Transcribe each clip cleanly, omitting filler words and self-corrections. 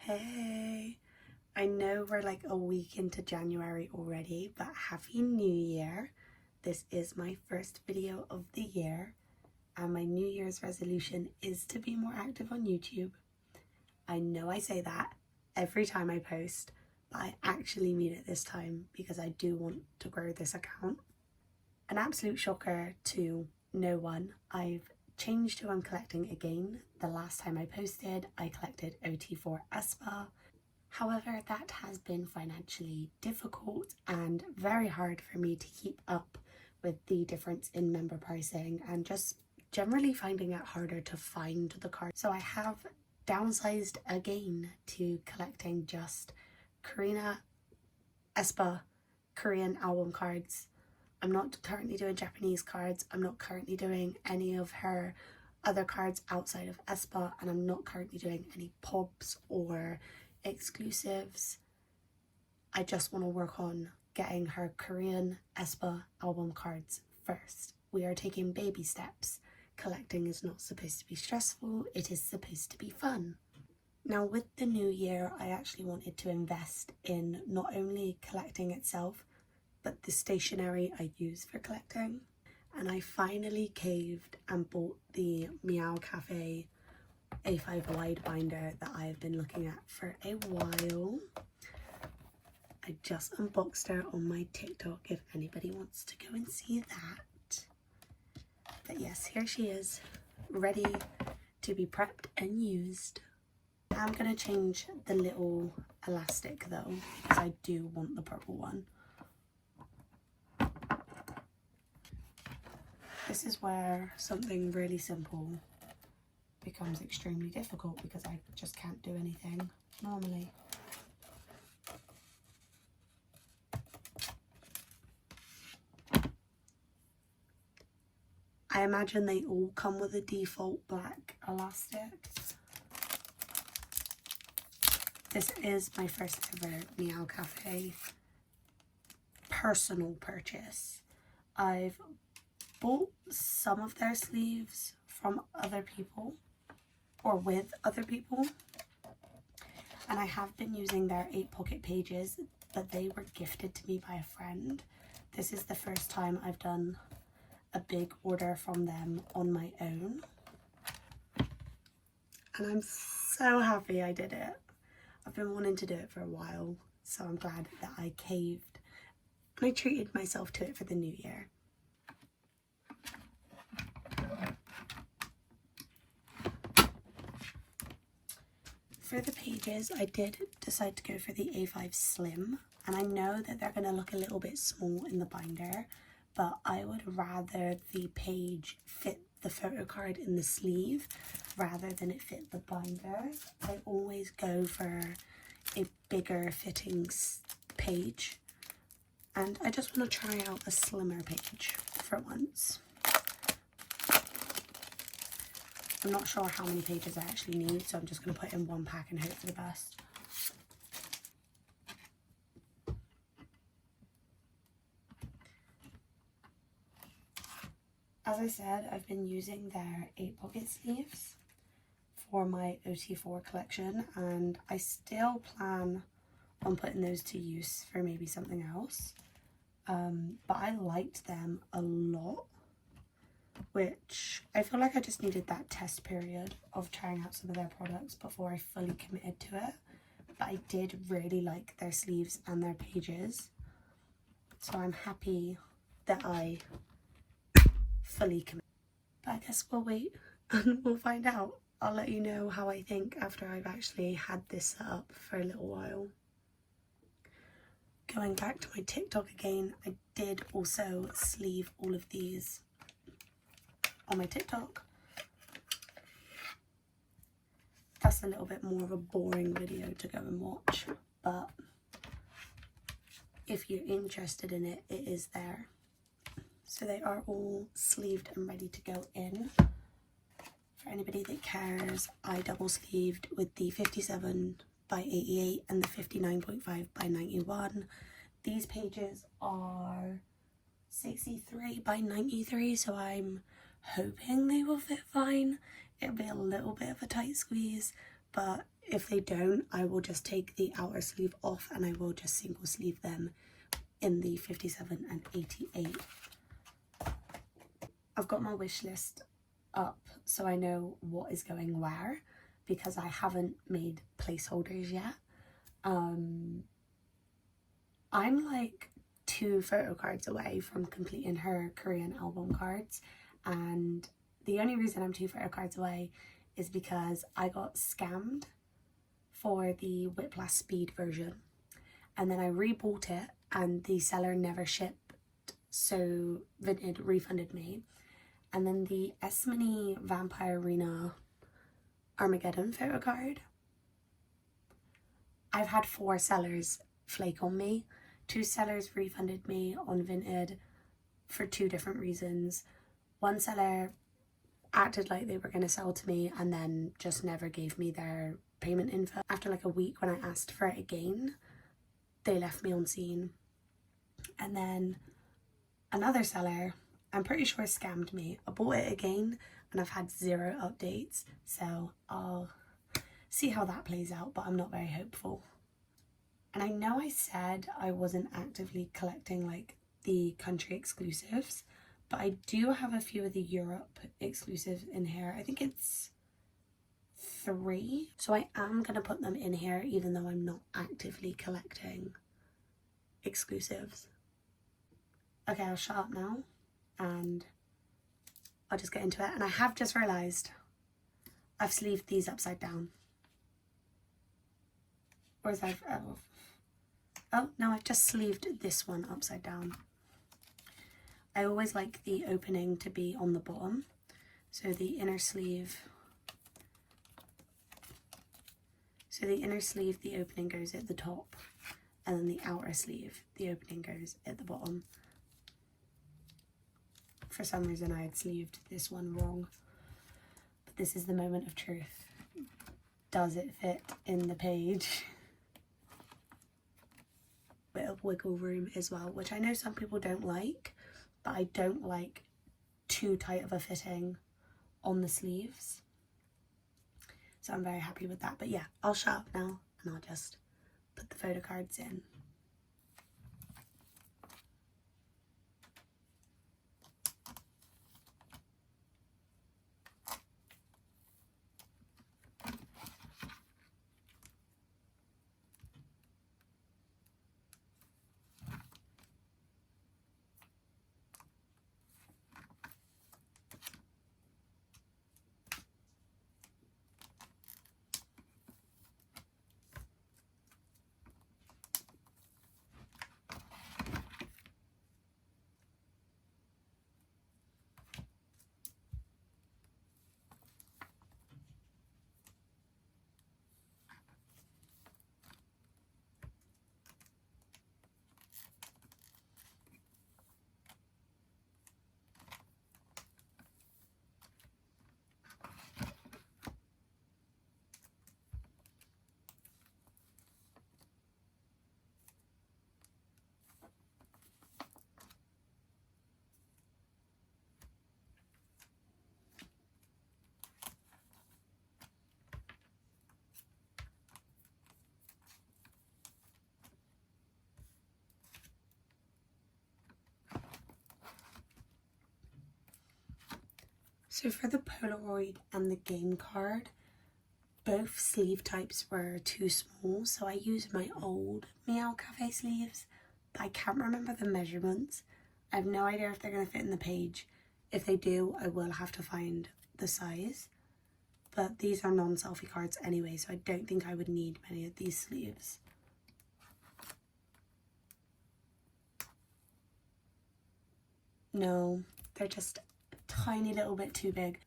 Hey, I know we're like a week into January already, but Happy New Year. This is my first video of the year, and my New Year's resolution is to be more active on YouTube. I know I say that every time I post, but I actually mean it this time because I do want to grow this account. An absolute shocker to no one, I've changed who I'm collecting again. The last time I posted, I collected OT4 Espa. However, that has been financially difficult and very hard for me to keep up with the difference in member pricing and just generally finding it harder to find the cards. So I have downsized again to collecting just Karina Espa Korean album cards. I'm not currently doing Japanese cards. I'm not currently doing any of her other cards outside of Espa, and I'm not currently doing any pubs or exclusives. I just want to work on getting her Korean Espa album cards first. We are taking baby steps. Collecting is not supposed to be stressful, it is supposed to be fun. Now with the new year, I actually wanted to invest in not only collecting itself, but the stationery I use for collecting. And I finally caved and bought the meowcafe A5 wide binder that I've been looking at for a while. I just unboxed her on my TikTok if anybody wants to go and see that. But yes, here she is, ready to be prepped and used. I'm gonna change the little elastic though, because I do want the purple one. This is where something really simple becomes extremely difficult because I just can't do anything normally. I imagine they all come with a default black elastic. This is my first ever meowcafe personal purchase. I've bought some of their sleeves from other people or with other people, and I have been using their 8 pocket pages, but they were gifted to me by a friend. This is the first time I've done a big order from them on my own, and I'm so happy I did it. I've been wanting to do it for a while, so I'm glad that I caved and I treated myself to it for the new year. For the pages, I did decide to go for the A5 Slim, and I know that they're going to look a little bit small in the binder, but I would rather the page fit the photo card in the sleeve rather than it fit the binder. I always go for a bigger fitting page, and I just want to try out a slimmer page for once. I'm not sure how many pages I actually need, so I'm just going to put in one pack and hope for the best. As I said, I've been using their 8 pocket sleeves for my OT4 collection, and I still plan on putting those to use for maybe something else. But I liked them a lot, which I feel like I just needed that test period of trying out some of their products before I fully committed to it. But I did really like their sleeves and their pages, so I'm happy that I fully committed. But I guess we'll wait and we'll find out. I'll let you know how I think after I've actually had this set up for a little while. Going back to my TikTok again, I did also sleeve all of these on my TikTok. That's a little bit more of a boring video to go and watch, but if you're interested in it, it is there. So they are all sleeved and ready to go in. For anybody that cares, I double sleeved with the 57 by 88 and the 59.5 by 91. These pages are 63 by 93, so I'm hoping they will fit fine. It'll be a little bit of a tight squeeze, but if they don't, I will just take the outer sleeve off and I will just single sleeve them in the 57 and 88. I've got my wish list up so I know what is going where, because I haven't made placeholders yet. I'm like 2 photo cards away from completing her Korean album cards, and the only reason I'm 2 photo cards away is because I got scammed for the Whiplash Speed version, and then I rebought it and the seller never shipped, so Vinted refunded me. And then the Esmini Vampire Arena Armageddon photo card, I've had 4 sellers flake on me. 2 sellers refunded me on Vinted for 2 different reasons. One seller acted like they were going to sell to me and then just never gave me their payment info. After like a week, when I asked for it again, they left me on scene. And then another seller, I'm pretty sure, scammed me. I bought it again and I've had 0 updates, so I'll see how that plays out, but I'm not very hopeful. And I know I said I wasn't actively collecting like the country exclusives, but I do have a few of the Europe exclusives in here. I think it's 3. So I am going to put them in here even though I'm not actively collecting exclusives. Okay, I'll shut up now and I'll just get into it. And I have just realised I've sleeved these upside down. Or is that... Oh, no, I've just sleeved this one upside down. I always like the opening to be on the bottom. So the inner sleeve... the opening goes at the top. And then the outer sleeve, the opening goes at the bottom. For some reason I had sleeved this one wrong. But this is the moment of truth. Does it fit in the page? Bit of wiggle room as well, which I know some people don't like, but I don't like too tight of a fitting on the sleeves. So I'm very happy with that. But yeah, I'll shut up now and I'll just put the photo cards in. So for the Polaroid and the game card, both sleeve types were too small, so I used my old meowcafe sleeves, but I can't remember the measurements. I have no idea if they're going to fit in the page. If they do, I will have to find the size. But these are non-selfie cards anyway, so I don't think I would need many of these sleeves. No, they're just tiny little bit too big,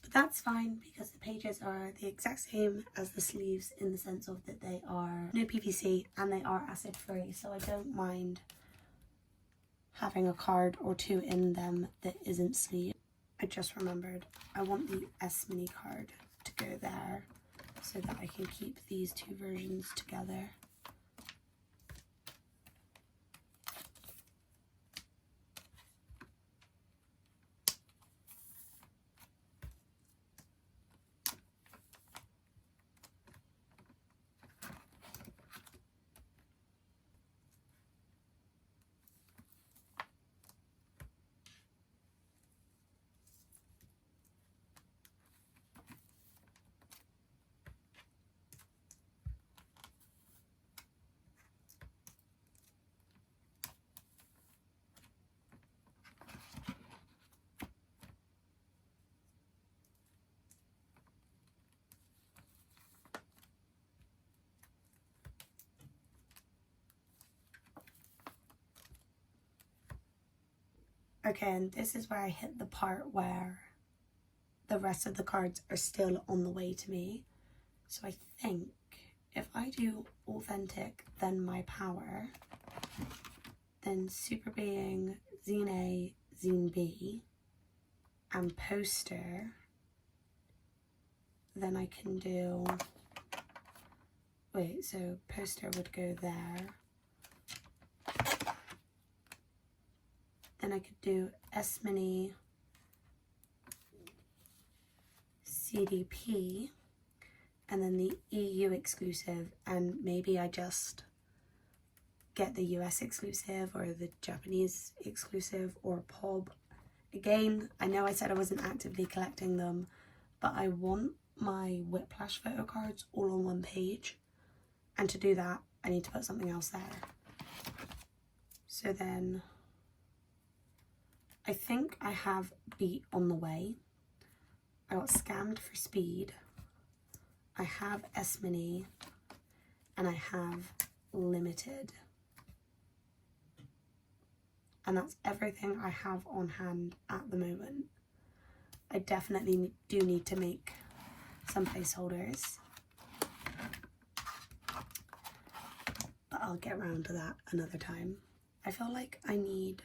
but that's fine because the pages are the exact same as the sleeves in the sense of that they are no PVC and they are acid free, so I don't mind having a card or 2 in them that isn't sleeved. I just remembered I want the Esmini card to go there so that I can keep these 2 versions together. Okay, and this is where I hit the part where the rest of the cards are still on the way to me. So I think if I do authentic, then my power, then super being, zine A, zine B, and poster, then I can do, wait, so poster would go there. Then I could do S Mini, CDP, and then the EU exclusive, and maybe I just get the US exclusive or the Japanese exclusive or POB. Again, I know I said I wasn't actively collecting them, but I want my Whiplash photo cards all on one page, and to do that I need to put something else there. So then I think I have Beat on the way. I got Scammed for Speed. I have S Mini, and I have Limited. And that's everything I have on hand at the moment. I definitely do need to make some placeholders, but I'll get around to that another time. I feel like I need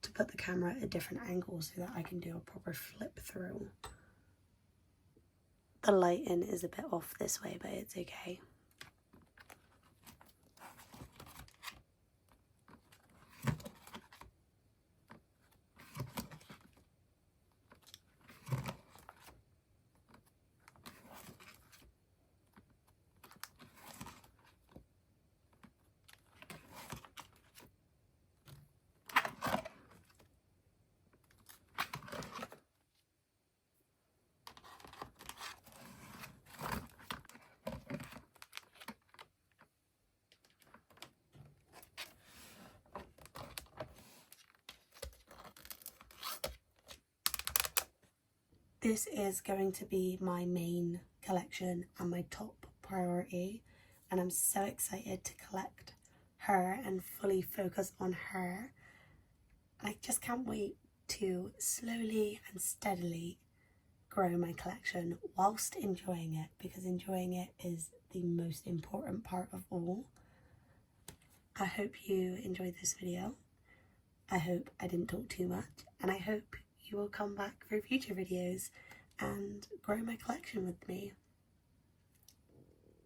to put the camera at a different angle so that I can do a proper flip through. The lighting is a bit off this way, but it's okay. This is going to be my main collection and my top priority, and I'm so excited to collect her and fully focus on her. I just can't wait to slowly and steadily grow my collection whilst enjoying it, because enjoying it is the most important part of all. I hope you enjoyed this video. I hope I didn't talk too much, and I hope you will come back for future videos and grow my collection with me.